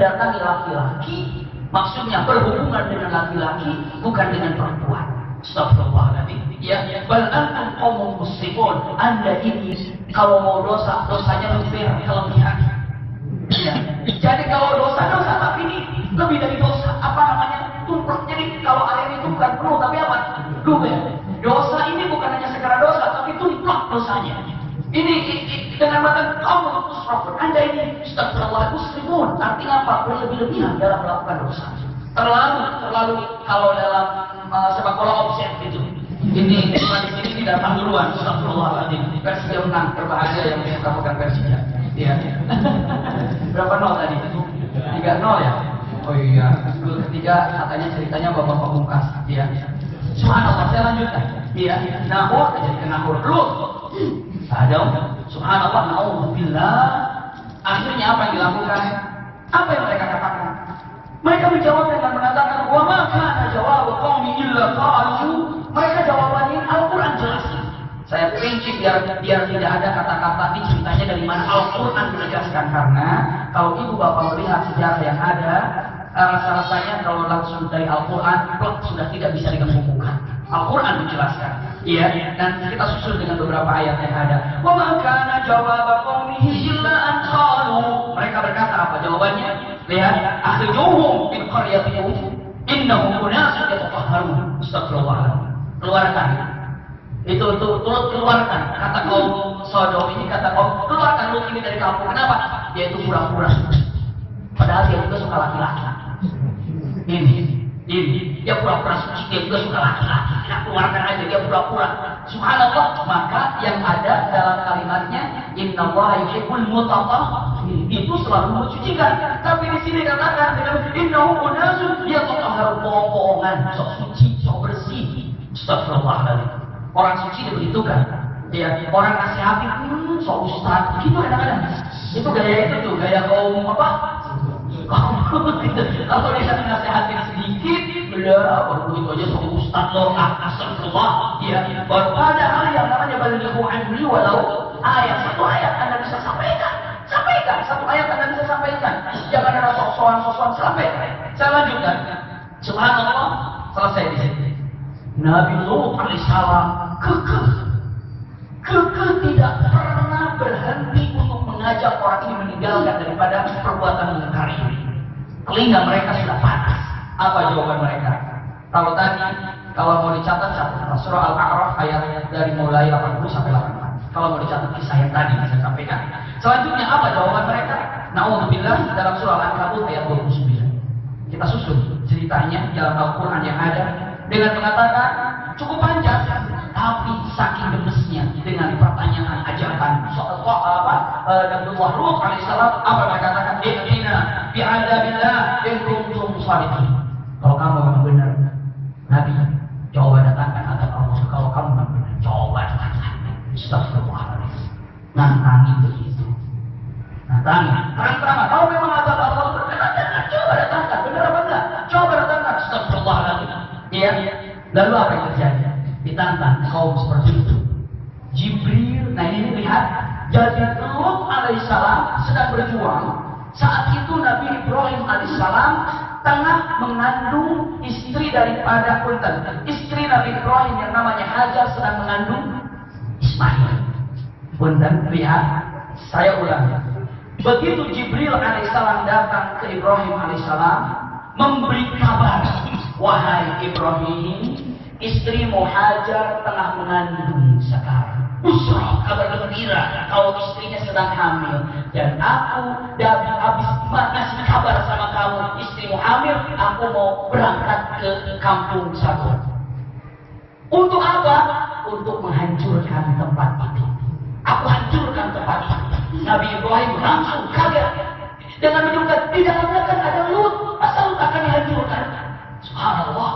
datangi laki-laki, maksudnya berhubungan dengan laki-laki, bukan dengan perempuan. Astagfirullahaladzim. Ya, bal antum qaumun muslimun. Anda ini kalau mau dosa, dosanya lebih kelebihan. Ya. Jadi kalau dosa-dosa, tapi ini lebih dari dosa. Apa namanya? Tumplek. Jadi kalau air itu bukan penuh, tapi apa? Luber. Dosa ini bukan hanya sekedar dosa, tapi tumplek dosanya. Ini dengan mata kaum musrafun. Anda ini astagfirullah muslimun. Artinya apa? Berlebih-lebihan dalam melakukan dosa. Terlalu kalau dalam sepak bola offset gitu. Ini di sini tidak datang duluan. Astagfirullahaladzim. Persija menang, berbahaya yang suka pegang Persija. Iya. Berapa nol tadi? 3-0 ya? Oh iya. Gol ketiga katanya ceritanya Bapak Pamungkas. Iya. Subhanallah, saya lanjutkan. Iya. Nahur jadi kenahur. Lu. Adam. Subhanallah, na'udzubillah. Akhirnya apa yang dilakukan? Apa yang mereka katakan? Mereka menjawab dengan mengatakan, wa ma kana jawabu qaumi illa qalu. Mereka jawabannya Al-Quran jelas. Saya rinci biar tidak ada kata-kata ini ceritanya dari mana Al-Quran menegaskan. Karena kalau ibu bapak melihat sejarah yang ada, rasa-rasanya kalau langsung dari Al-Quran sudah tidak bisa digabungkan. Al-Quran menjelaskan. Iya, dan kita susul dengan beberapa ayat yang ada. Wa ma kana jawaba qaumihi illa an qalu. Mereka berkata apa jawabannya? Lihat, akhrijuhum min qaryatihim innahum unasun yatahharun. Astagfirullahaladzim. Keluarkan. Itu keluarkan. Kata kaum Sodom ini, kata kaum, keluarkan Lut ini dari kampung. Kenapa? Dia itu pura-pura. Padahal dia juga suka laki-laki. Ini. Dia pura-pura suci, dia juga suka laki-laki. Kita keluarkan aja, dia pura-pura. Subhanallah. Maka yang ada dalam kalimatnya, innallaha yuhibbul mutatahhirin. Itu selalu mensucikan. Tapi di sini katakan, innahum unasun yatahharun, bohongan, sok suci, sok bersih. Astagfirullahaladzim. Orang suci diberitukan. Ya, orang nasihatin, sok ustaz, begitu kadang-kadang. Itu gaya itu tuh, gaya kaum apa? Kalau dia nasihatin sedikit, udah, begitu aja sok ustaz loh, astagfirullah. Ya, padahal yang namanya balighu anni walau ayat, satu ayat Anda bisa sampaikan, satu ayat Anda bisa sampaikan. Jangan ada sok-sokan sampai. Saya lanjutkan. Subhanallah, selesai di sini. Nabi Lut alaihissalam kekeh tidak pernah berhenti untuk mengajak orang ini meninggalkan daripada perbuatan mungkar ini. Telinga mereka sudah panas. Apa jawaban mereka? Kalau tadi, kalau mau dicatat surah Al-A'raf ayat dari mulai 80 sampai 84. Kalau mau dicatat kisah yang tadi saya sampaikan. Selanjutnya apa jawaban mereka? Na'udzubillah dalam surah Al-Ankabut ayat 29. Kita susun ceritanya dalam Al-Quran yang ada dengan mengatakan cukup panjang, tapi saking gemesnya dengan pertanyaan ajakan soal Nabiullah Lut alaihissalam, apa mereka katakan? Ihtina bi'adabillah in kuntum shadiqin. Kalau kamu memang benar Nabi, coba datangkan azab Allah. Kalau kamu memang benar, coba datangkan. Astagfirullahaladzim. Nantangi begitu. Nantangi. Terang-terangan. Kalau memang azab Allah benar, coba datangkan. Benar apa enggak? Coba datangkan. Astagfirullahaladzim. Iya. Lalu apa yang terjadi? Ditantang kaum seperti itu. Jibril, nah ini lihat, jadi Lut alaihissalam sedang berjuang. Saat itu Nabi Ibrahim alaihissalam tengah mengandung istri daripada istri Nabi Ibrahim yang namanya Hajar sedang mengandung Ismail. Punten, lihat, saya ulangi. Begitu Jibril alaihissalam datang ke Ibrahim alaihissalam memberi kabar, wahai Ibrahim, istrimu Hajar tengah mengandung sekarang. Busra, kabar gembira kalau istrinya sedang hamil. Dan aku habis ngasih kabar sama kamu, istrimu hamil, aku mau berangkat ke kampung Sabur. Untuk apa? Untuk menghancurkan tempat itu. Aku hancurkan tempat itu. Nabi Ibrahim langsung kaget dengan menunjukkan di dalamnya kan ada Lut, masa Lut akan dihancurkan? Subhanallah.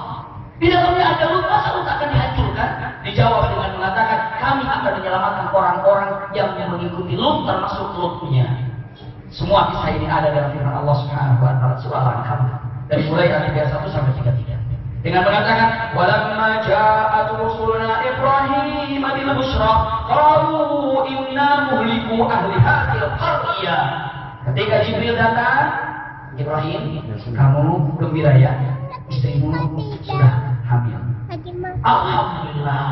Di dalamnya ada Lut, masa Lut akan dihancurkan? Dijawab dengan mengatakan, kami akan menyelamatkan orang-orang yang mengikuti Lut, termasuk Lutnya. Semua kisah ini ada dalam firman Allah Subhanahu wa taala surah Al-Ankabut dari mulai ayat 1 sampai 33. Dengan mengatakan, walamma ja'at rusuluna Ibrahim bil busyra qalu inna muhliku ahli hadhil qaryah. Ketika Jibril datang Ibrahim, kamu gembira ya, istrimu sudah hamil. Alhamdulillah,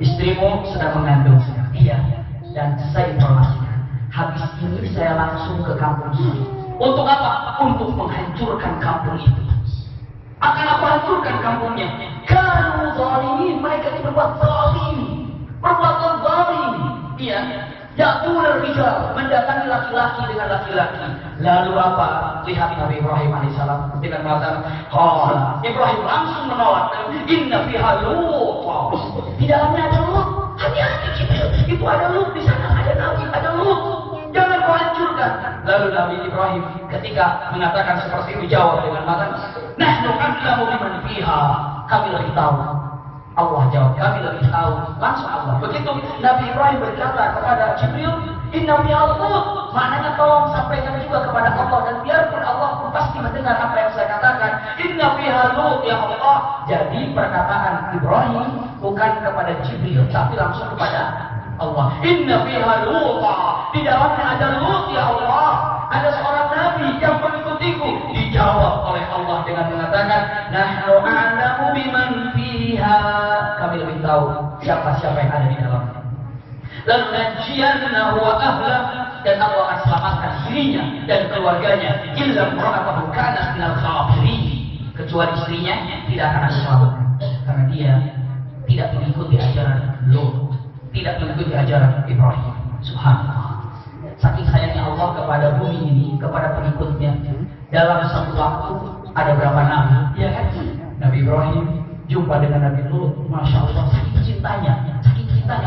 istrimu sedang mengandung. Iya, dan saya informasikan, habis ini saya langsung ke kampung ini. Untuk apa? Untuk menghancurkan kampung itu. Akan aku hancurkan kampungnya. Kanu zalimin, mereka itu berbuat zalim, perbuatan zalim. Iya, ya'tul rijal, mendatangi laki-laki dengan laki-laki. Lalu apa? Lihat Nabi Ibrahim alaihissalam dengan mengatakan, qala, Ibrahim langsung menolak. Inna fiha Lut. Di dalamnya ada Lut. Hati-hati Jibril, itu ada Lut di sana, ada Nabi, ada Lut. Jangan kau hancurkan. Lalu Nabi Ibrahim ketika mengatakan seperti itu jawab dengan mengatakan, nahnu a'lamu biman fiha. Kami lebih tahu. Allah jawab, kami lebih tahu. Langsung Allah. Begitu Nabi Ibrahim berkata kepada Jibril, inna fiha Lut. Maknanya tolong sampaikan juga kepada Allah, dan biarpun Allah pun pasti mendengar apa yang saya katakan. Inna fiha Lut ya Allah. Jadi perkataan Ibrahim bukan kepada Jibril, tapi langsung kepada Allah. Inna fiha Lut. Di dalamnya ada Lut ya Allah. Ada seorang nabi yang mengikutiku. Dijawab oleh Allah dengan mengatakan, nahnu a'lamu biman fiha. Kami lebih tahu siapa-siapa yang ada di dalamnya. Lalu najiyanahu wa ahlah, dan Allah akan selamatkan dirinya dan keluarganya. Illa imra'atahu kanat minal ghabirin. Kecuali istrinya tidak akan ada selamatkan, karena dia tidak mengikuti ajaran Lut, tidak mengikuti ajaran Ibrahim. Subhanallah. Saking sayangnya Allah kepada bumi ini, kepada pengikutnya. Dalam satu waktu ada berapa nabi? Ya kan? Nabi Ibrahim jumpa dengan Nabi Lut. Masya Allah, saking cintanya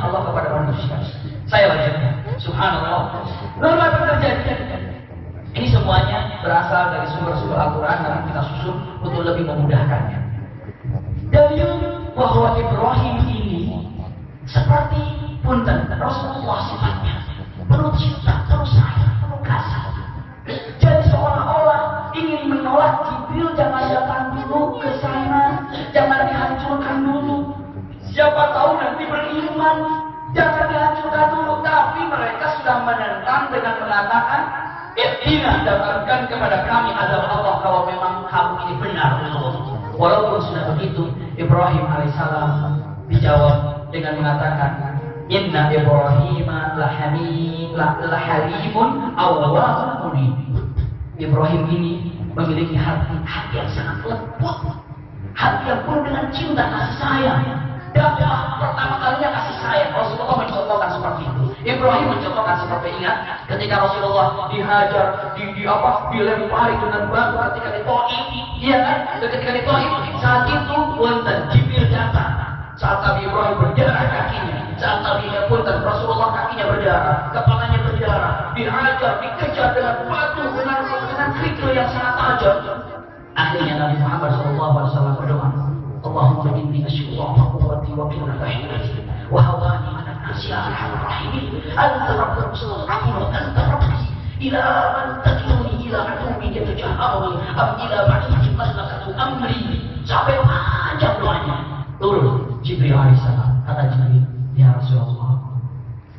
Allah kepada manusia. Saya lanjutkan. Subhanallah. Lalu apa yang terjadi? Ini semuanya berasal dari sumber-sumber Al-Quran, namun kita susun untuk lebih memudahkannya. Dalil bahwa Ibrahim ini seperti punten Rasulullah sifatnya, penuh cinta, penuh sayang, penuh kasih. Jadi seolah-olah ingin menolak Jibril, jangan datang dulu ke sana, jangan dihancurkan dulu. Siapa tahu nanti beriman, jangan dihancurkan dulu. Tapi mereka sudah menentang dengan mengatakan, I'tina, datangkan kepada kami azab Allah kalau memang kamu ini benar. Walaupun sudah begitu, Ibrahim alaihissalam dijawab dengan mengatakan, Inna Ibrahim lahalimun awwahun munib. Ibrahim ini memiliki hati yang sangat lembut, hati yang penuh dengan cinta kasih sayang. Dakwah pertama kalinya kasih sayang. Rasulullah mencontohkan seperti itu. Ibrahim mencontohkan seperti, ingat ketika Rasulullah dihajar, dilempari dengan batu ketika di Taif, iya kan? Ketika di Taif, saat itu punten Jibril datang. Saat Nabi Ibrahim berdarah kakinya, saat Nabi punten Rasulullah kakinya berdarah, kepalanya berdarah, dihajar, dikejar dengan batu, dengan kerikil yang sangat tajam. Akhirnya Nabi Muhammad SAW berdoa, Allahumma inni asyukuruka quwwati wa qillati hilati wa hawani ala nasi arhamar rahimin. Anta rabbul mustaqim wa anta rabbi ila man tad'uni ila aduwwi yatajaharuni am ila ba'idin maslakatu amri. Sampai panjang doanya. Turun Jibril alaihissalam, kata Jibril, ya Rasulullah,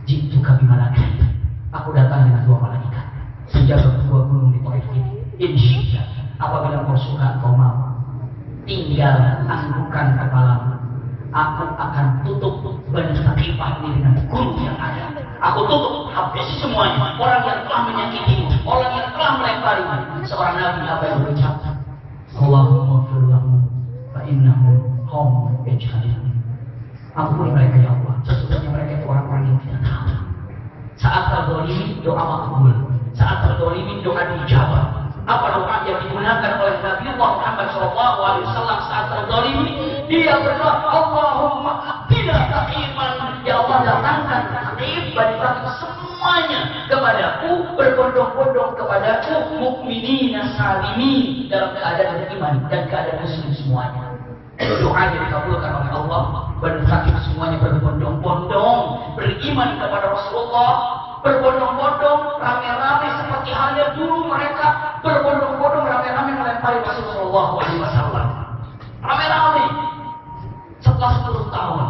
jituka bimalakai, aku datang dengan dua malaikat menjaga dua gunung di Taif ini. Insya apabila kau suka, kau mau, tinggal anggukan kepalamu. Aku akan tutup Bani Saqifah ini dengan gunung yang ada. Aku tutup, habisi semuanya. Orang yang telah menyakitimu, orang yang telah melemparimu. Seorang Nabi apa yang berucap? Allahumma firlahu fa innahum qaumun yajhalun. Ampuni mereka ya Allah, sesungguhnya mereka itu orang-orang yang tidak tahu. Saat terzalimi doa makbul, saat terzalimi doa dijawab. Apa doa yang digunakan oleh Nabi Muhammad SAW saat terzalimi? Dia berdoa, Allahumma atina taqiman. Ya Allah, datangkan taqib Bani Saqif semuanya kepadaku, berbondong-bondong kepadaku, mukminina salimin, dalam keadaan beriman dan keadaan muslim semuanya. Doa yang dikabulkan oleh Allah. Bani Saqif semuanya berbondong-bondong beriman kepada Rasulullah, berbondong-bondong rame-rame seperti halnya dulu mereka berbondong-bondong rame-rame melempari Rasulullah SAW. Rame-rame setelah 10 tahun.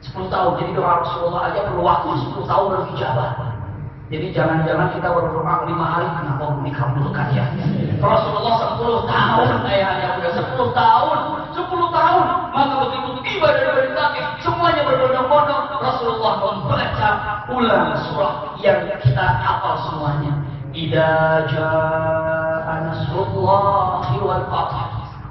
10 tahun, jadi doa Rasulullah aja perlu waktu 10 tahun berbicara. Jadi jangan-jangan kita berdoa 5 hari kenapa belum dikabulkan ya? Rasulullah 10 tahun ayahnya udah 10 tahun, 10 tahun. Maka begitu tiba dari berita semuanya berbondong-bondong. Rasulullah membaca ulang surah yang kita hafal semuanya. Idza jaa nasrullahi wal fath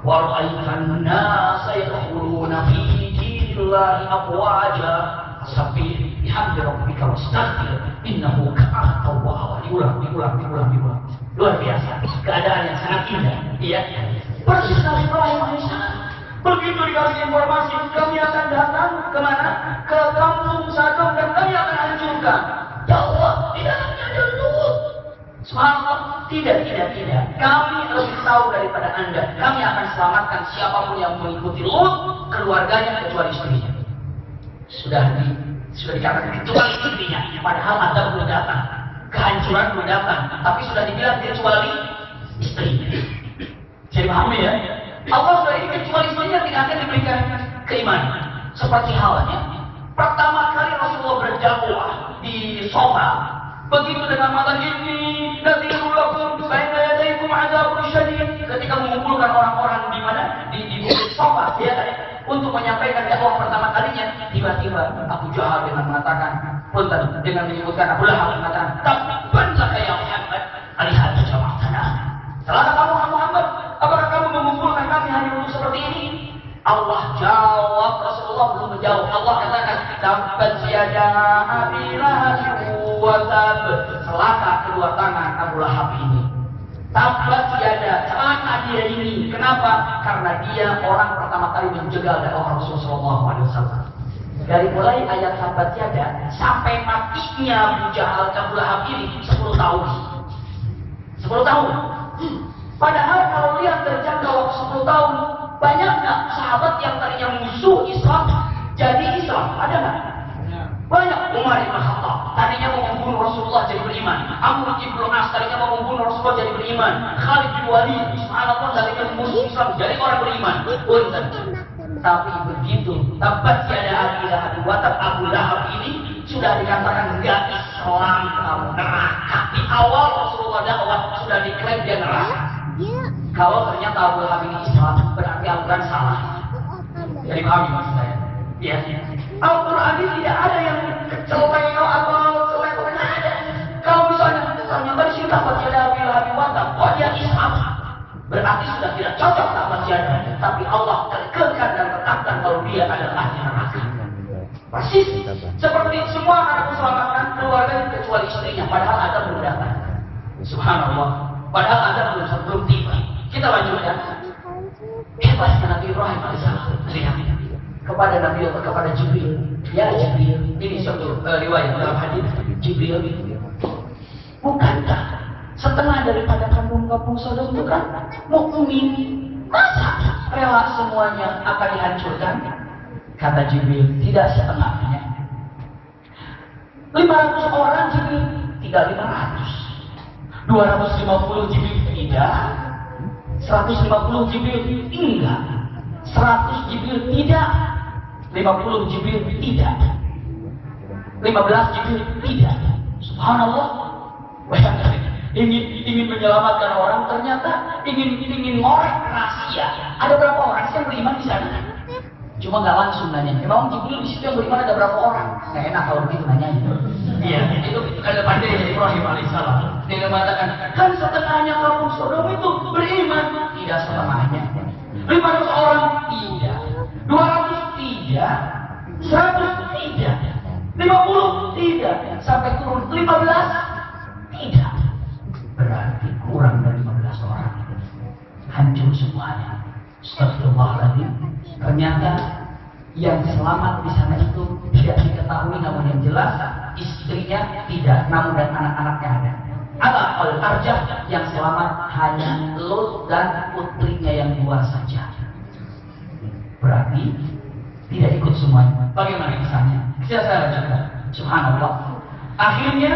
wa ra'aitan nasa yadkhuluna fi dinillahi afwaja. Sabbih bihamdi rabbika wastaghfir innahu kana tawwaba. Diulang. Luar biasa. Keadaan yang sangat indah. Iya. Persis Nabi Ibrahim alaihissalam. Begitu dikasih informasi, kami akan datang kemana? Ke kampung Sodom dan kami akan hancurkan. Ya Allah, di dalamnya ada Lut. Subhanallah, tidak. Kami lebih tahu daripada Anda. Kami akan selamatkan siapapun yang mengikuti Lut, keluarganya kecuali istrinya. Sudah dikatakan kecuali istrinya, padahal ada belum datang, kehancuran belum datang, tapi sudah dibilang kecuali istrinya. Jadi pahami ya? Allah sudah ini kecuali istrinya tidak akan diberikan keimanan. Seperti halnya pertama kali Rasulullah berdakwah di Sofa, begitu dengan mata ini nadhirulakum baina yadaykum adzabun syadid, ketika mengumpulkan orang-orang di mana di Sofa ya, untuk menyampaikan dakwah pertama kalinya, tiba-tiba Abu Jahal dengan mengatakan, punten dengan menyebutkan Abu Lahab mengatakan, tabban laka ya Muhammad, alihati jama'atana. Celaka kamu Muhammad, apakah kamu mengumpulkan kami hari untuk seperti ini? Allah jawab, Rasulullah belum menjawab. Allah katakan, tabban yada Abi Lahab wa tab. Celaka kedua tangan Abu Lahab ini. Tabbat yada, celaka dia ini. Kenapa? Karena dia orang pertama kali menjegal dakwah Rasulullah SAW. Dari mulai ayat tabbat yada sampai matinya Abu Jahal Abu Lahab ini 10 tahun. 10 tahun. Padahal kalau lihat dari jangka waktu 10 tahun, banyak nggak sahabat yang tadinya musuh Islam jadi Islam? Ada nggak? Banyak. Umar bin Khattab tadinya mau membunuh Rasulullah jadi beriman. Amr bin As tadinya mau membunuh Rasulullah jadi beriman. Khalid bin Walid subhanallah tadinya musuh Islam jadi orang beriman. Punten. Tapi begitu tabbat yada Abi Lahab wa tab, Abu Lahab ini sudah dikatakan enggak Islam, kamu neraka. Di awal Rasulullah dakwah sudah diklaim dia neraka. Kalau ternyata Abu Lahab ini Islam, berarti Al-Quran salah. Jadi pahami maksud saya? Ya. Al-Quran ini tidak ada yang keceleo atau celeko, tidak ada. Kalau misalnya ternyata di sini tabbat yada Abi Lahab wa tab, oh dia Islam, berarti sudah tidak cocok tabbat yada. Tapi Allah kekelkan dan tetapkan kalau dia adalah ahli neraka. Persis seperti semua anak keselamatan keluarga kecuali istrinya, padahal ada belum datang. Subhanallah, padahal ada belum tiba. Kita lanjutkan. Hebatnya Nabi Ibrahim alaihissalam. Lihat kepada Nabi Allah, kepada Jibril. Ya Jibril, ini suatu riwayat dalam hadis Jibril. Bukankah setengah daripada kampung-kampung Sodom itu kan mukmin? Masa rela semuanya akan dihancurkan? Kata Jibril, tidak setengahnya. 500 orang Jibril, tidak 500. 250 Jibril, tidak. 150 Jibril, enggak. 100 Jibril, tidak. 50 Jibril, tidak. 15 Jibril, tidak. Subhanallah. Bayangkan, ingin menyelamatkan orang, ternyata ingin ngorek rahasia. Ada berapa orang sih yang beriman di sana? Cuma nggak langsung nanya. Memang Jibril di situ yang beriman ada berapa orang? Nggak enak kalau begitu nanyanya. Iya, itu ada pandai dari Ibrahim alaihissalam. Dia mengatakan, kan setengahnya kampung Sodom itu beriman. Tidak setengahnya. 500 orang tidak. 200 tidak. 100 tidak. 50 tidak. Sampai turun 15 tidak. Berarti kurang dari 15 orang. Hancur semuanya. Astagfirullahaladzim. Ternyata yang selamat di sana itu tidak diketahui, namun yang jelas istrinya tidak, namun dan anak-anaknya ada. Apa al-arjah yang selamat hanya Lut dan putrinya yang 2 saja. Berarti tidak ikut semuanya. Bagaimana kisahnya? Kisah saya lanjutkan. Subhanallah. Akhirnya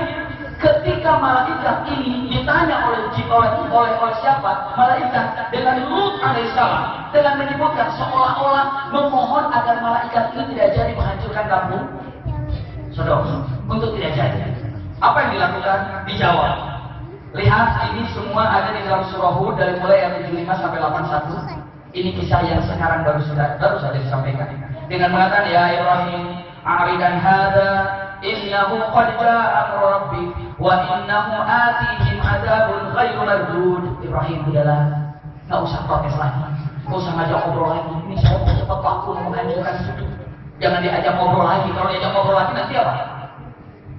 ketika malaikat ini ditanya oleh siapa? Malaikat dengan Lut alaihissalam, dengan menyebutkan seolah-olah memohon agar malaikat itu tidak jadi menghancurkan kampung Sodom, untuk tidak jadi. Apa yang dilakukan? Dijawab. Lihat, ini semua ada di dalam surah Hud dari mulai ayat 75 sampai 81. Ini kisah yang sekarang baru saja disampaikan. Dengan mengatakan, ya Ibrahim, a'ridan hadza innahu qad jaa'a amru rabbik wa innahu atihim adzabun ghairu mardud. Ibrahim, udahlah, enggak usah protes lagi. Enggak usah ngajak ngobrol lagi. Ini saya mau cepat waktu menghancurkan hidup. Jangan diajak ngobrol lagi. Kalau diajak ngobrol lagi nanti apa?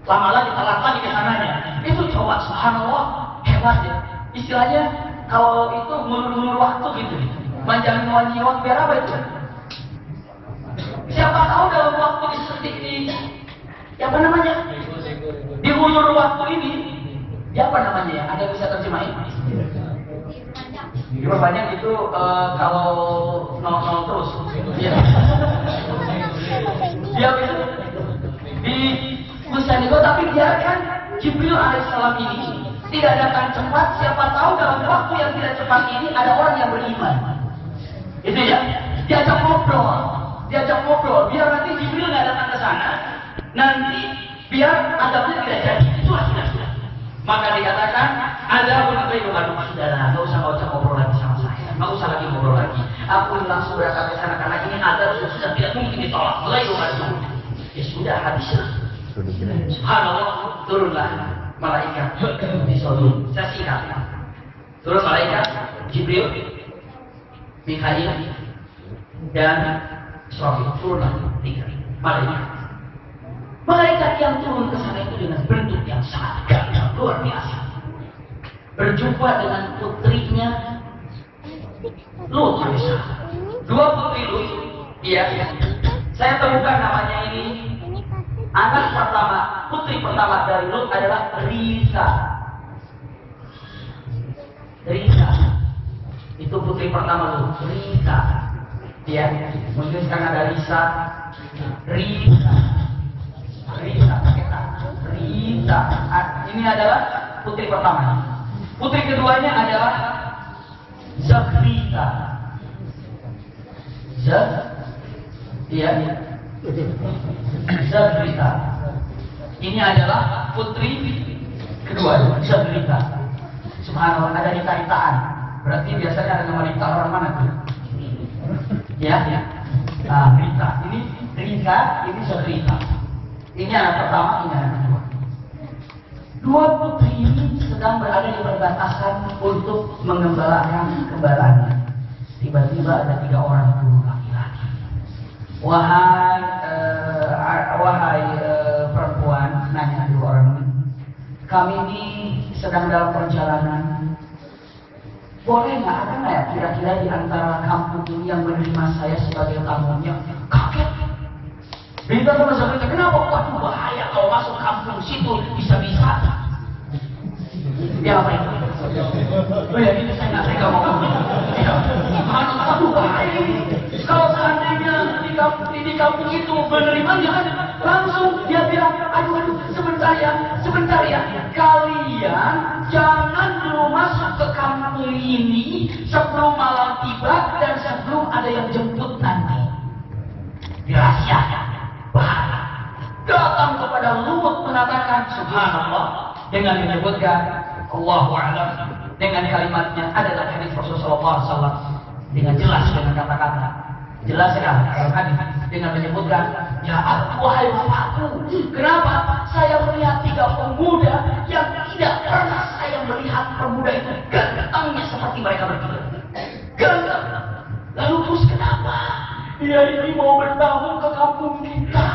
Lama lagi, telat lagi ke sananya. Itu coba, subhanallah, hebat ya. Istilahnya kalau itu ngulur-ngulur waktu gitu. Manjangin waktu biar apa itu? Siapa tahu dalam waktu seperti ini, apa namanya? Diulur waktu ini, apa namanya ya? Ada yang bisa terjemahin? Banyak itu kalau nol terus. Ya. Dia bisa di Musyaniko, tapi biarkan Jibril alaihissalam ini tidak datang cepat. Siapa tahu dalam waktu yang tidak cepat ini ada orang yang beriman. Itu ya, diajak ngobrol, biar nanti Jibril nggak datang ke sana, nanti biar adabnya tidak jadi. Itu sudah. Maka dikatakan ada pun itu sudahlah, nggak usah ngobrol lagi sama saya, nggak usah lagi ngobrol lagi. Aku langsung berangkat ke sana karena ini ada sudah tidak mungkin ditolak. Ya sudah, habislah. Subhanallah, turunlah malaikat di Sodom. Saya singkat. Turun malaikat Jibril, Mikail dan Israfil, turunlah 3 malaikat. Malaikat yang turun ke sana itu dengan bentuk yang sangat gagah, luar biasa. Berjumpa dengan putrinya Lut alaihissalam. 2 putri Lut, iya. Saya temukan namanya ini. Anak pertama, putri pertama dari Lut adalah Risa. Itu putri pertama Lut, Risa. Ya, mungkin sekarang ada Risa. Ini adalah putri pertama. Putri keduanya adalah Zakrita. Zakrita. Ini adalah putri kedua, Zakrita. Subhanallah, ada rita-ritaan. Berarti biasanya ada nama Rita orang mana tuh? Ya. Rita. Ini Rita, ini Zakrita. Ini anak pertama, ini anak kedua. 2 putri ini sedang berada di perbatasan untuk mengembalakan kembarannya. Tiba-tiba ada 3 orang guru laki-laki. Wahai perempuan, nanya 2 orang ini. Kami ini sedang dalam perjalanan. Boleh nggak, ada nggak ya kira-kira di antara kampung ini yang menerima saya sebagai tamunya? Kaget. Minta sama Zakrita, kenapa? Waduh, bahaya kalau masuk kampung situ, bisa-bisa. Ya apa itu? Oh ya, itu saya nggak tega mau ngomong. Ya, waduh, bahaya ini. Kalau seandainya di kampung itu menerima, ya kan langsung dia bilang, aduh, sebentar ya. Kalian jangan dulu masuk ke kampung ini sebelum malam tiba dan sebelum ada yang jemput nanti. Dirahasiakan. Bahaya. Datang kepada Lut mengatakan, subhanallah, dengan menyebutkan Allahu a'lam, dengan kalimatnya adalah hadis Rasulullah SAW dengan jelas, dengan kata-kata jelas sekali dalam hadis dengan menyebutkan, ya wahai bapakku, kenapa saya melihat 3 pemuda yang tidak pernah saya melihat pemuda itu gantengnya seperti mereka bertiga. Ganteng. Lalu terus kenapa? Dia ini mau bertamu ke kampung kita.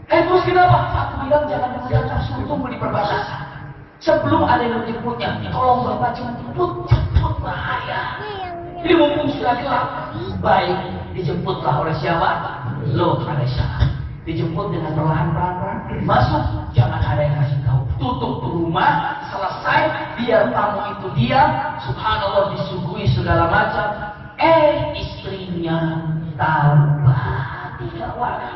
Terus kenapa? Aku bilang jangan langsung tunggu di perbatasan. Sebelum ada yang menjemputnya, tolong Bapak jemput bahaya. Ini mumpung sudah gelap. Baik, dijemputlah oleh siapa? Lut alaihissalam. Dijemput dengan perlahan-lahan. Masuk, jangan ada yang kasih tahu. Tutup rumah, selesai, biar tamu itu diam. Subhanallah, disuguhi segala macam. Istrinya tahu.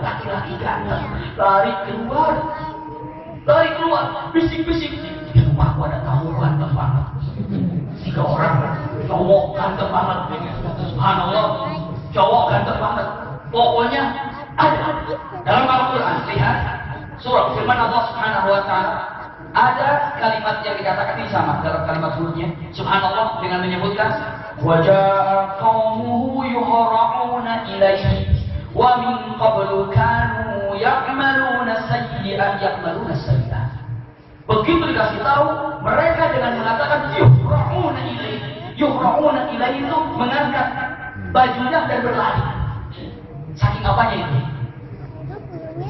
Laki-laki ganteng lari keluar, bisik-bisik, di rumahku ada tamu ganteng banget. 3 orang cowok ganteng banget. Subhanallah, cowok ganteng banget. Pokoknya ada dalam Al-Quran, lihat Surah firman Allah Subhanahu wa taala, ada kalimat yang dikatakan ini sama dalam kalimat hurufnya. Subhanallah dengan menyebutkan waja'a qaumuhu yuhra'una ilaihi wa min qablu kanu ya'maluna sayyi'at. Begitu dikasih tahu, mereka dengan mengatakan yuhra'una ilaihi. Yuhra'una ilaihi itu mengangkat bajunya dan berlari. Saking apanya itu?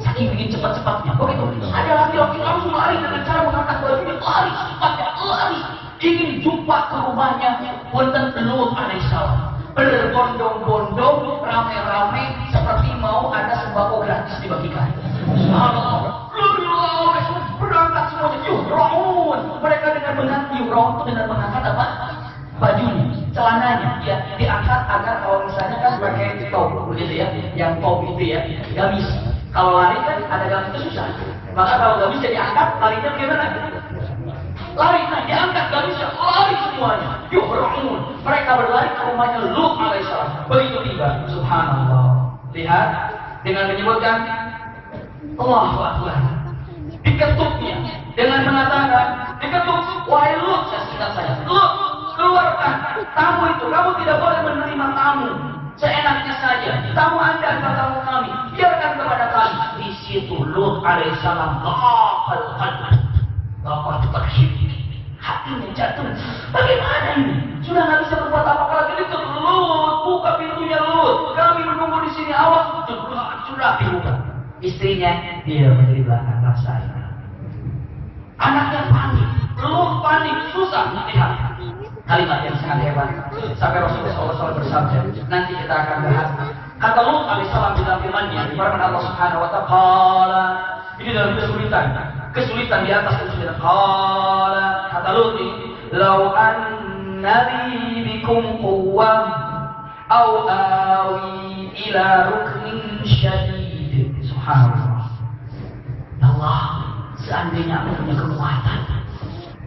Saking ingin cepat-cepatnya. Begitu. Ada laki-laki langsung lari dengan cara mengangkat bajunya, lari cepatnya, lari. Ingin jumpa ke rumahnya, punten Lut alaihissalam. Berbondong-bondong, rame-rame, seperti mau ada sembako gratis dibagikan. Subhanallah. Berangkat semuanya. Yuhra'un. Mereka dengan mengangkat yuhra'un itu dengan mengangkat apa? Bajunya, celananya, ya diangkat agar kalau misalnya kan pakai top begitu ya, yang top itu ya, gamis. Kalau lari kan ada gamis itu susah. Maka kalau gamis jadi diangkat, larinya bagaimana? Lari, nah diangkat gamisnya, lari semuanya. Yuhra'un. Mereka berlari ke rumahnya Lut alaihissalam. Begitu tiba, subhanallah. Lihat dengan menyebutkan Allahu Akbar. Diketuknya dengan mengatakan, diketuk, wahai Lut, saya Lut, keluarkan tamu itu. Kamu tidak boleh menerima tamu seenaknya saja. Tamu Anda adalah tamu kami. Biarkan kepada kami. Di situ Lut alaihissalam bapak terhibur, hatinya jatuh. Bagaimana ini? Sudah nggak bisa berbuat apa-apa lagi. Itu Lut, buka pintunya Lut. Kami menunggu di sini. Awas, sudah dibuka. Istrinya dia di belakang rasanya. Anaknya panik, Lut panik, susah. Lihat kalimat yang sangat hebat. Sampai Rasulullah SAW bersabda, nanti kita akan bahas. Kata Lut alaihissalam di dalam firman-Nya, di firman Allah Subhanahu wa taala, ini dalam kesulitan di atas kesulitan. Qala, kata Lut ini, "Lau annali bikum quwwah aw awi ila ruknin syadid." Subhanallah. Allah, seandainya aku punya kekuatan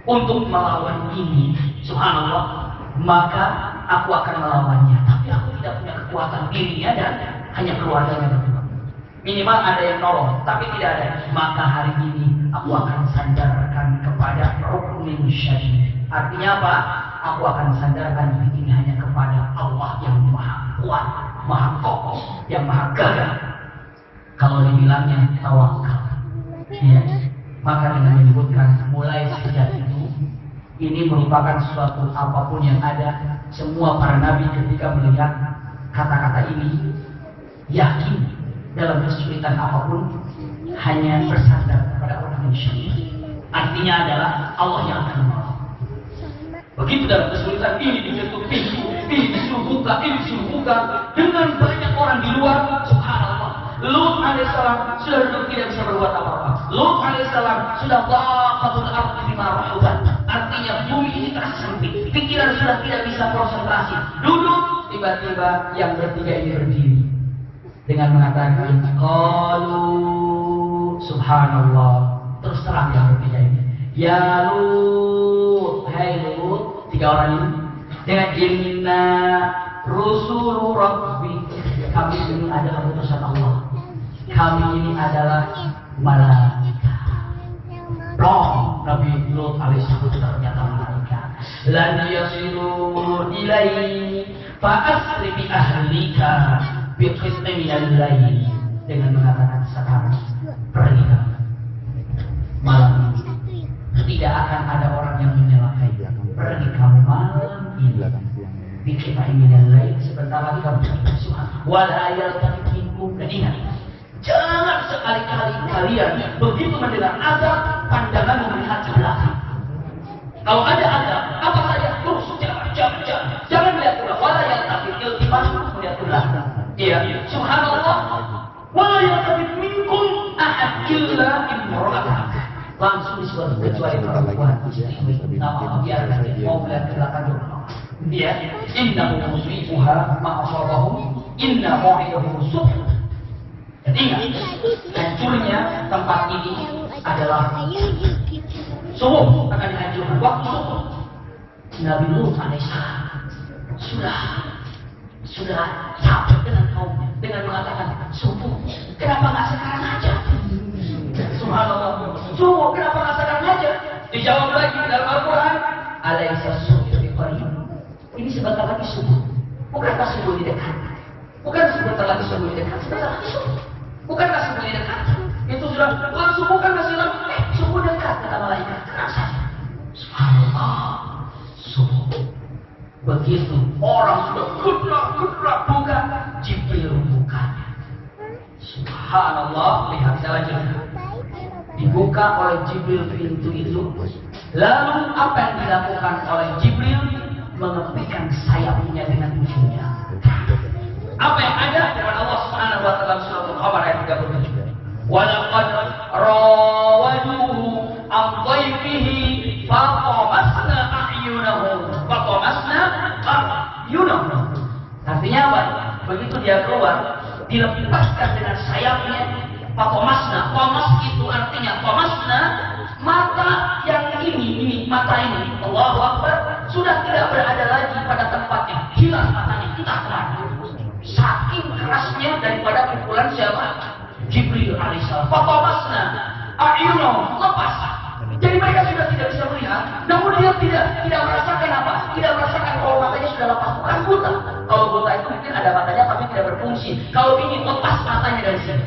untuk melawan ini, subhanallah, maka aku akan melawannya. Tapi aku tidak punya kekuatan dirinya dan hanya keluarganya berdua. Minimal ada yang nolong, tapi tidak ada. Maka hari ini aku akan sandarkan kepada ruknin syadid. Artinya apa? Aku akan sandarkan ini hanya kepada Allah yang maha kuat, maha kokoh, yang maha gagah. Kalau dibilangnya tawakal, ya, maka dengan menyebutkan mulai sejak itu, ini merupakan suatu apapun yang ada. Semua para nabi ketika melihat kata-kata ini, yakin dalam kesulitan apapun hanya bersandar kepada orang yang syukur. Artinya adalah Allah yang akan menolong. Begitu dalam kesulitan ini diketuk pintu, ini disuruh buka, ini disuruh buka, dengan banyak orang di luar. Subhanallah. Lut alaihissalam sudah duduk tidak bisa berbuat apa-apa. Lut alaihissalam sudah dhaqatul ardi bima rahubat. Artinya bumi ini tersempit. Pikiran sudah tidak bisa konsentrasi. Duduk, tiba-tiba yang bertiga ini berdiri dengan mengatakan, qalu, subhanallah. Terus terang yang bertiga ini, ya Lut, hai Lut, tiga orang ini dengan inna rusulu rabbi, kami ini adalah utusan Allah. Kami ini adalah malaikat. Roh Nabi Lut alaihissalam ternyata malaikat. Lan yasilu ilaihi fa asri bi ahlika bi qismin minal lail, dengan mengatakan sekarang pergi kamu malam ini, tidak akan ada orang yang menyalakai. Pergi kamu malam ini bi qismin minal lail, sebentar lagi kamu bersuara wala yaltafikum. Dan ingat, jangan sekali-kali kalian begitu mendengar azab pandangan melihat ke belakang. Kalau ada azab apa saja terus jangan melihat ke belakang. Wala yaltafit, iltifat melihat ke belakang. Iya, subhanallah. Wala yaltafit minkum ahad illa imra'atah. Langsung disuruh kecuali perempuan. Nama biarkan dia mau melihat ke belakang dulu. Iya, innahu musrifuha ma asabahum inna mau'idahum subh. Ingat, hancurnya tempat ini adalah subuh, akan dihancurkan waktu subuh. Nabi Lut alaihissalam sudah capek dengan kaumnya dengan mengatakan subuh, kenapa nggak sekarang aja? Subhanallah. Subuh, kenapa rasakan aja? Dijawab lagi dalam Al-Quran. Alaysa subuh biqarib. Ini sebentar lagi subuh. Bukankah subuh di dekat? Bukan sebentar lagi subuh di dekat. Sebentar lagi subuh. Bukankah subuh di dekat? Itu sudah, subuh kan masih lama. Subuh dekat, kata malaikat. Tenang saja. Subhanallah. Subuh. Begitu orang sudah gerak buka, Jibril bukanya. Subhanallah, lihat saya lanjutkan. Dibuka oleh Jibril pintu itu. Lalu apa yang dilakukan oleh Jibril? Mengepikkan sayapnya dengan ujungnya. Apa yang ada dengan Allah Subhanahu wa taala surat Al-Qamar ayat 37. Walaqad rawaduhu an dhayfihi faqamasna a'yunahum. Artinya apa? Begitu dia keluar, dilepaskan dengan sayapnya. Faqamasna. Qamas itu artinya qamasna, mata yang ini mata ini. Allahu Akbar, sudah tidak berada lagi pada tempatnya. Hilang matanya, entah kemana. Saking kerasnya daripada pukulan siapa? Jibril alaihissalam. Faqamasna a'yunahum, lepas. Jadi mereka sudah tidak bisa melihat, namun dia tidak merasakan apa? Tidak merasakan kalau matanya sudah lepas. Bukan buta. Kalau buta itu mungkin ada matanya tapi tidak berfungsi. Kalau ini lepas matanya dari sini.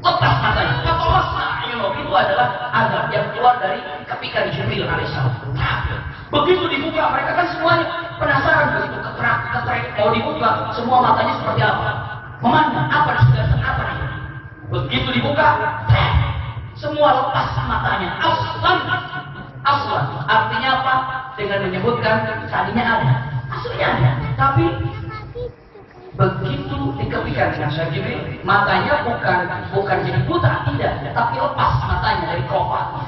Lepas matanya. Faqamasna a'yunahum itu adalah azab yang keluar dari kepikan Jibril alaihissalam. Begitu dibuka, mereka kan semuanya penasaran. Begitu keterak mau dibuka, semua matanya seperti apa? Memandang apa di sebelah sana, apa ini? Begitu dibuka, semua lepas matanya. Aslan artinya apa? Dengan menyebutkan tadinya ada, aslinya ada, tapi begitu dikepikan dengan Syekh Jibril, matanya bukan jadi buta, tidak, tapi lepas matanya dari keropatnya.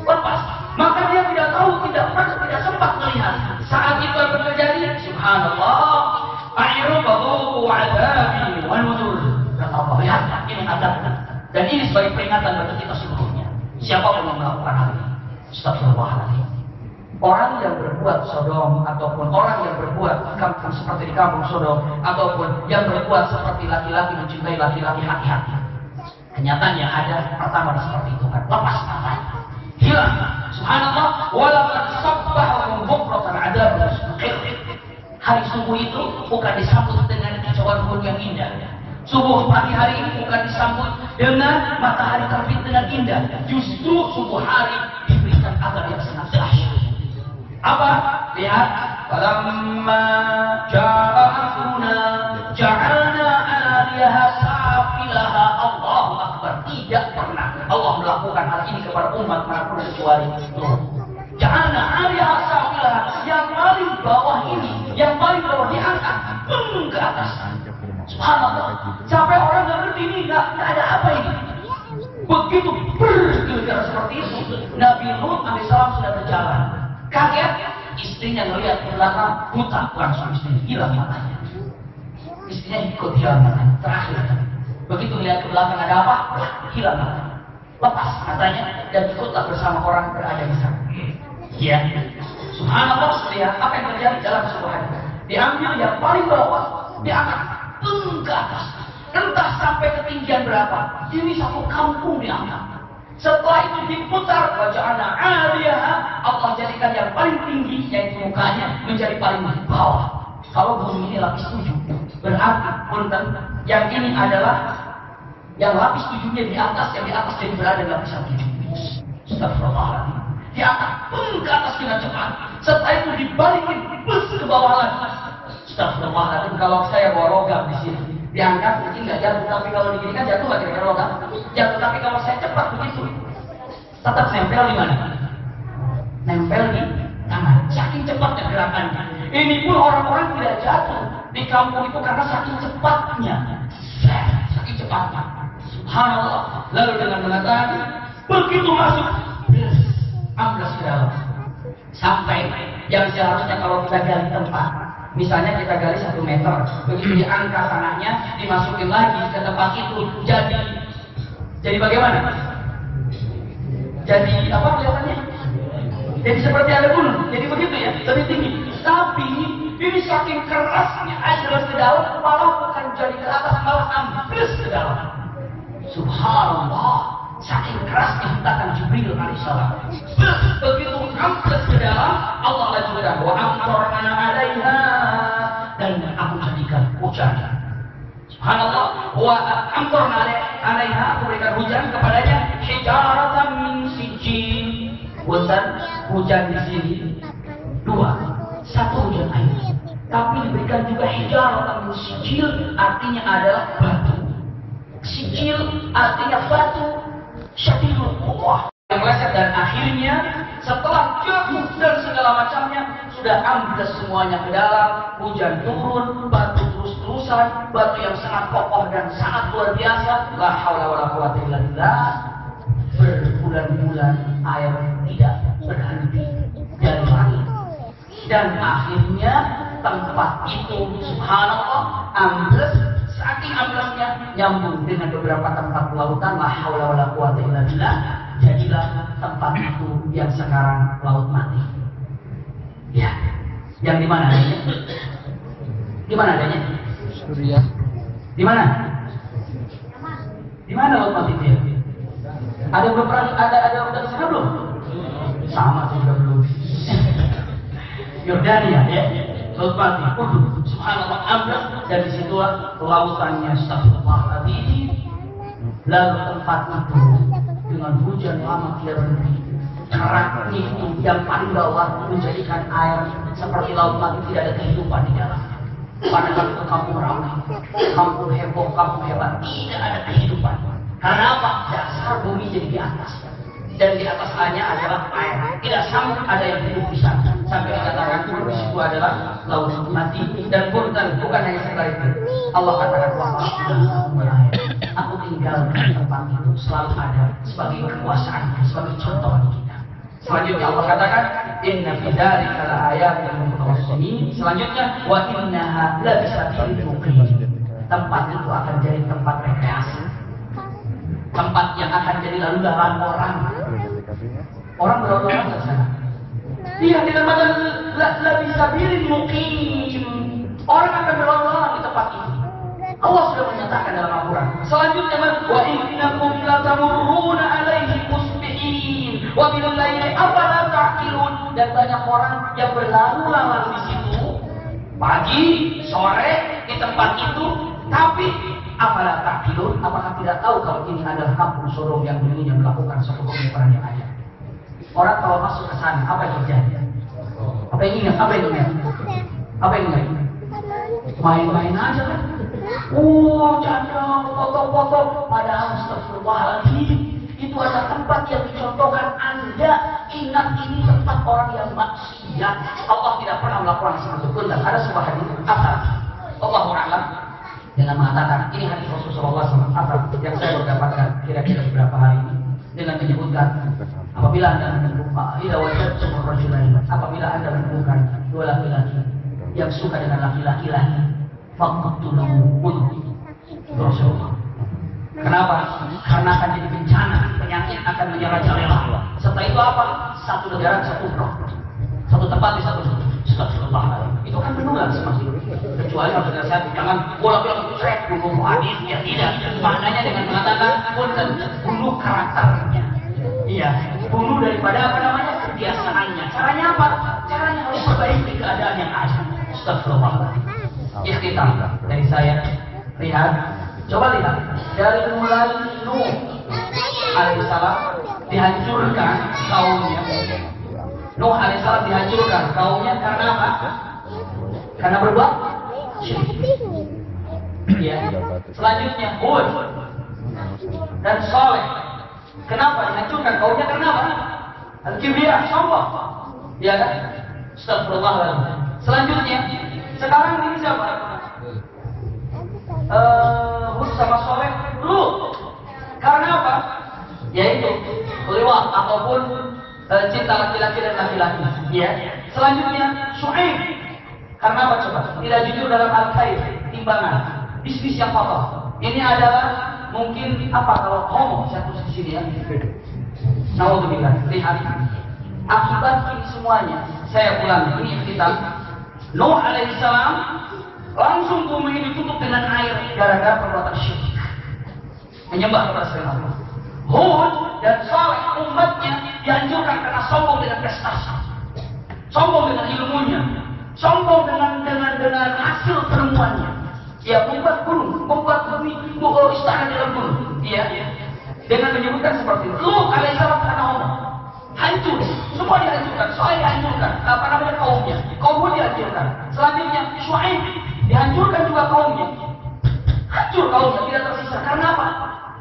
Lepas. Maka dia tidak tahu, tidak sempat melihat. Saat itu apa terjadi? Subhanallah. A'irubadu wa'adabi wa nuzur. Kata Allah, lihat, ini adab. Dan ini sebagai peringatan bagi kita seluruhnya. Siapa pun yang melakukan hal ini. Astagfirullahaladzim. Orang yang berbuat Sodom, ataupun orang yang berbuat kampung seperti di kampung Sodom, ataupun yang berbuat seperti laki-laki mencintai laki-laki hati-hati. Kenyataannya ada pertama seperti itu kan. Lepas matanya. Hilang. Subhanallah. Walaqad sabbahum bukratan adab. Hari subuh itu bukan disambut dengan kicauan burung yang indah. Subuh pagi hari ini bukan disambut dengan matahari terbit dengan indah. Justru subuh hari diberikan azab yang sangat dahsyat. Apa? Lihat. Falamma ja'a amruna ja'alna 'aliyaha safilaha. Allahu Akbar. Tidak pernah Allah melakukan hal ini kepada umat manapun kecuali ja'alna 'aliyaha safilaha. Yang paling bawah ini, yang paling bawah diangkat ke atas. Subhanallah. Sampai orang nggak ngerti ini nggak ada apa ini. Begitu bergerak seperti itu, Nabi Lut alaihissalam sudah berjalan. Kaget, istrinya melihat ke belakang, buta, langsung istrinya hilang matanya. Istrinya ikut hilang matanya. Terakhir, begitu melihat ke belakang ada apa, hilang matanya. Lepas matanya dan ikutlah bersama orang berada di sana. Ya, subhanallah. Lihat apa yang terjadi dalam sebuah hadis. Diambil yang paling bawah, diangkat ke atas. Entah sampai ketinggian berapa. Ini satu kampung diangkat. Setelah itu diputar, waja'alna 'aliyaha. Allah jadikan yang paling tinggi, yaitu mukanya, menjadi paling bawah. Kalau bumi ini lapis 7, berarti punten, yang ini adalah yang lapis 7-nya di atas, yang di atas jadi berada di lapisan 7. Astagfirullahaladzim. Diangkat ke atas dengan cepat. Setelah itu dibalikin ke bawah lagi. Astagfirullahaladzim. Kalau saya bawa logam di sini, diangkat mungkin nggak jatuh, tapi kalau digini kan jatuh nggak kira-kira logam jatuh. Tapi kalau saya cepat begitu, tetap nempel di mana? Nempel di tangan. Saking cepatnya gerakannya. Ini pun orang-orang tidak jatuh di kampung itu karena saking cepatnya. Saking cepatnya. Subhanallah. Lalu dengan mengatakan, begitu masuk, amblas ke dalam. Sampai yang seharusnya kalau kita gali tempat, misalnya kita gali 1 meter, begitu diangkat tanahnya, dimasukin lagi ke tempat itu, jadi bagaimana? Jadi apa kelihatannya? Jadi seperti ada gunung, jadi begitu ya, lebih tinggi. Tapi ini saking kerasnya air ke dalam, malah bukan jadi ke atas, malah ambles ke dalam. Subhanallah. saking kerasnya hentakan Jibril alaihissalam. Begitu ambles ke dalam, Allah lanjutkan wa amtarna 'alaiha, dan aku jadikan hujan. Subhanallah, wa amtarna 'alaiha, aku berikan hujan kepadanya hijaratan min sijil. Hujan di sini dua, satu hujan air, tapi diberikan juga hijaratan min sijil, artinya adalah batu. Sijil artinya batu syadidul quwwah yang leset, dan akhirnya setelah jatuh dan segala macamnya sudah ambles semuanya ke dalam. Hujan turun, batu terus-terusan, batu yang sangat kokoh dan sangat luar biasa. La haula wala quwwata illa billah. Berbulan-bulan air tidak berhenti dari langit, dan akhirnya tempat itu subhanallah ambles. Saking amblesnya nyambung dengan beberapa tempat lautan. La haula wala quwwata illa billah. Jadilah tempat itu yang sekarang laut mati. Ya, yang di mana adanya? Di mana adanya? Suriah. Di mana? Di mana laut mati itu? Ada belum pernah ada udah ke sana belum? Sama juga belum. Yordania ya. Laut mati, subhanallah ambles, dan disitulah lautannya astagfirullahaladzim. Lalu tempat itu dengan hujan lama tidak berhenti, keraknya itu yang paling bawah menjadikan air seperti laut mati, tidak ada kehidupan di dalamnya. Padahal itu kampung ramai, kampung heboh, kampung hebat, tidak ada kehidupan. Karena apa? Dasar bumi jadi di atas, dan di atas hanya adalah air. Tidak sanggup ada yang hidup di sana. Sampai dikatakan pun di situ adalah laut mati. Dan bukan hanya sekali itu. Allah katakan aku tinggalkan tempat itu selalu ada sebagai kekuasaan, sebagai contoh bagi kita. Selanjutnya Allah katakan inna fi dzalika laayatin lil mutawassimin. Selanjutnya wa innaha la bisabilil muqim. Tempat itu akan jadi tempat rekreasi, tempat yang akan jadi lalu lalang orang. Orang berlalu-lalang ke sana. Iya, dengan mata la bisabilil muqim. Orang akan berlalu-lalang di tempat ini. Allah sudah menyatakan dalam Al-Quran. Selanjutnya, wa innakum latamurruna 'alaihim musbihin wa bil laili afala ta'qilun. Dan banyak orang yang berlalu-lalang di situ pagi, sore di tempat itu, tapi afala ta'qilun, apakah tidak tahu kalau ini adalah kampung Sodom yang dulunya melakukan suatu kemungkaran yang ada. Orang kalau masuk ke sana, apa yang terjadi? Apa yang ingat? Apa yang ingat? Apa yang ingat? Main-main aja kan? Canda, foto-foto. Padahal astagfirullahaladzim, itu adalah tempat yang dicontohkan Anda. Ingat, ini tempat orang yang maksiat. Allah tidak pernah melakukan satu pun. Dan ada sebuah hadis asal Allahu a'lam dengan mengatakan, ini hadis Rasulullah SAW yang saya dapatkan kira-kira beberapa hari ini, dengan menyebutkan apabila Anda menemukan dua laki-laki yang suka dengan laki-laki lain, faqtuluhum Rasulullah. Kenapa? Karena akan jadi bencana, penyakit akan menyerah-jalela. Setelah itu apa? Satu negara satu roh, satu tempat di satu tempat. Itu kan benar masih. Kecuali kalau sudah saya jangan bolak-balik saya bunuh hadis, ya tidak. Maknanya dengan mengatakan pun bunuh karakternya. Iya, bunuh daripada apa namanya kebiasaannya. Caranya apa? Caranya harus perbaiki keadaan yang ada. Astagfirullahaladzim. Ikhtitam dari saya. Lihat, coba lihat dari mulai Nuh alaihissalam dihancurkan kaumnya. Nuh alaihissalam dihancurkan kaumnya karena apa? Karena berbuat syirik. Ya. Selanjutnya Hud dan Saleh. Kenapa dihancurkan kaumnya? Karena apa? Al-kibriya, sombong. Ya kan? Astagfirullahaladzim. Selanjutnya, sekarang ini siapa? Hud sama Saleh Lut. Karena apa? Yaitu liwat ataupun cinta laki-laki dan laki-laki. Ya. Selanjutnya Syuaib. Karena apa coba? Tidak jujur dalam al-khair, timbangan, bisnis yang kotor. Ini adalah mungkin apa kalau homo satu di sini ya. Naudzubillah. Lihat akibat ini semuanya. Saya ulang ini kita. Nuh alaihissalam langsung bumi ini ditutup dengan air gara-gara perbuatan syirik, menyembah kepada selain Allah. Hud dan Saleh umatnya dianjurkan karena sombong dengan prestasi, sombong dengan ilmunya, sombong dengan hasil penemuannya. Ya, membuat gunung, membuat bumi, istana dalam gunung. Ya, dengan menyebutkan seperti itu. Lut alaihissalam karena Allah hancur, semua dihancurkan. Saleh dihancurkan, kaumnya, kaum dihancurkan. Selanjutnya Syuaib dihancurkan juga kaumnya, hancur kaumnya, tidak tersisa. Karena apa?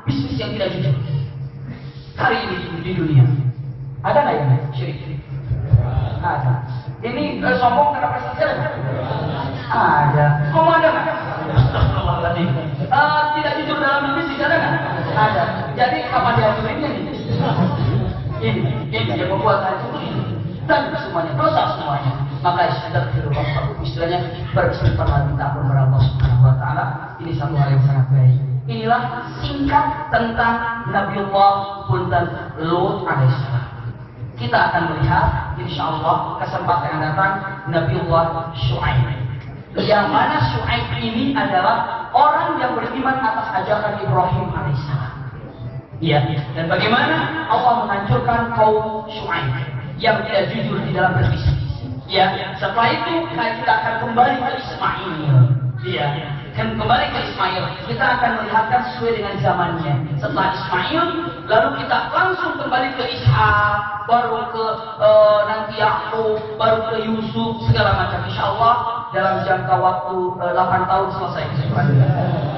Bisnis yang tidak jujur. Hari ini di dunia ada nggak yang syirik? Ada. Ini sombong karena prestasi ada? Ada. Kamu ada nggak? Tidak jujur dalam bisnis ada nggak? Ada. Jadi kapan dihancurinnya nih? Ini yang membuat hancur dan semuanya dosa semuanya. Maka istilahnya beristighfar minta ampun kepada Allah Subhanahu Wa Taala. Ini satu hal yang sangat baik. Inilah singkat tentang Nabiullah Punten Lut alaihissalam. Kita akan melihat insya Allah kesempatan yang datang Nabiullah Syuaib. Yang mana Syuaib ini adalah orang yang beriman atas ajakan Ibrahim alaihissalam. Iya. Dan bagaimana Allah menghancurkan kaum Syuaib yang tidak jujur di dalam berbisnis. Ya. Setelah itu kita akan kembali ke Ismail. Iya. Kembali ke Ismail, kita akan melihatkan sesuai dengan zamannya. Setelah Ismail, lalu kita langsung kembali ke Ishak, baru ke nanti Yakub, baru ke Yusuf, segala macam. Insya Allah dalam jangka waktu 8 tahun selesai kesimpulan.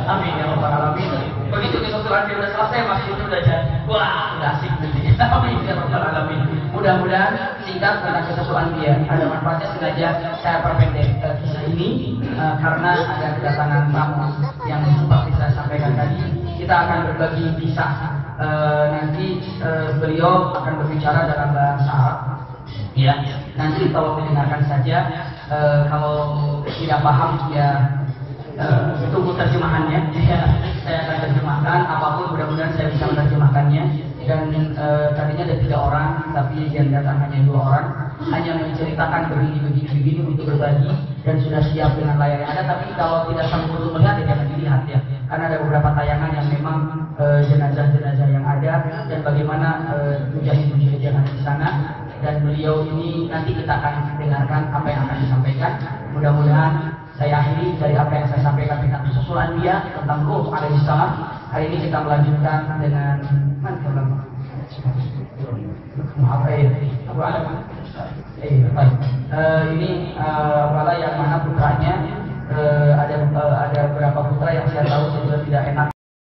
Amin ya rabbal alamin. Begitu kesimpulan dia sudah selesai, masih itu udah jadi. Wah, udah asik nanti. Amin ya rabbal alamin. Mudah-mudahan singkat tentang kesimpulan dia. Ada manfaatnya, sengaja saya perpendek kisah ini karena ada kedatangan tamu yang seperti saya sampaikan tadi. Kita akan berbagi kisah. Nanti beliau akan berbicara dalam bahasa Arab. Ya, nanti kalau mendengarkan saja. Kalau tidak paham ya tunggu terjemahannya. Saya akan terjemahkan apapun, mudah-mudahan saya bisa menerjemahkannya. Dan tadinya ada 3 orang, tapi yang datang hanya 2 orang, hanya menceritakan begini untuk berbagi dan sudah siap dengan layar yang ada. Tapi kalau tidak sanggup untuk melihat, ya jangan dilihat ya, karena ada beberapa tayangan yang memang jenazah-jenazah yang ada dan bagaimana mujahid-mujahid yang ada di sana. Dan beliau ini nanti kita akan dengarkan apa yang akan disampaikan. Mudah-mudahan saya akhiri dari apa yang saya sampaikan tentang susulan dia tentang Lut alaihissalam. Hari ini kita melanjutkan dengan ini yang mana putranya ada beberapa putra yang saya tahu sudah tidak enak.